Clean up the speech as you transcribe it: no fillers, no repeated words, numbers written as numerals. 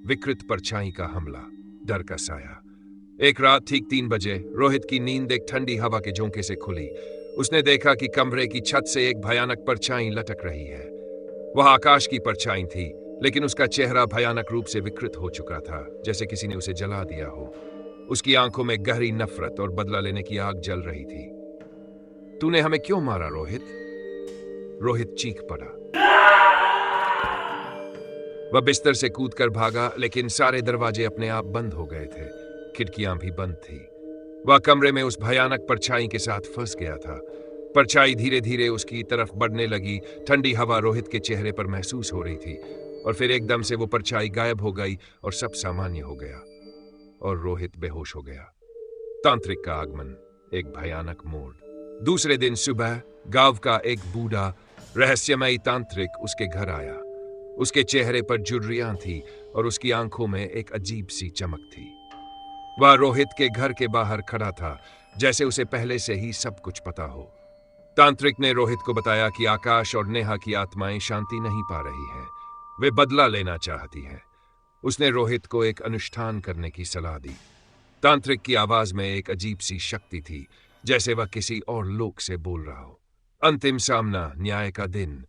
विकृत परछाई का हमला, डर का साया। एक रात ठीक 3 बजे रोहित की नींद एक ठंडी हवा के झोंके से खुली। उसने देखा कि कमरे की छत से एक भयानक परछाई लटक रही है। वह आकाश की परछाई थी, लेकिन उसका चेहरा भयानक रूप से विकृत हो चुका था, जैसे किसी ने उसे जला दिया हो। उसकी आंखों में गहरी नफरत और बदला लेने की आग जल रही थी। तूने हमें क्यों मारा रोहित? रोहित चीख पड़ा। वह बिस्तर से कूदकर भागा, लेकिन सारे दरवाजे अपने आप बंद हो गए थे। खिड़कियां भी बंद थी। वह कमरे में उस भयानक परछाई के साथ फंस गया था। परछाई धीरे धीरे उसकी तरफ बढ़ने लगी। ठंडी हवा रोहित के चेहरे पर महसूस हो रही थी, और फिर एकदम से वो परछाई गायब हो गई और सब सामान्य हो गया, और रोहित बेहोश हो गया। तांत्रिक का आगमन, एक भयानक मोड़। दूसरे दिन सुबह गांव का एक बूढ़ा रहस्यमयी तांत्रिक उसके घर आया। उसके चेहरे पर झुर्रियां थी और उसकी आंखों में एक अजीब सी चमक थी। वह रोहित के घर के बाहर खड़ा था, जैसे उसे पहले से ही सब कुछ पता हो। तांत्रिक ने रोहित को बताया कि आकाश और नेहा की आत्माएं शांति नहीं पा रही हैं। वे बदला लेना चाहती हैं। उसने रोहित को एक अनुष्ठान करने की सलाह दी। तांत्रिक की आवाज में एक अजीब सी शक्ति थी, जैसे वह किसी और लोक से बोल रहा हो। अंतिम सामना, न्याय का दिन।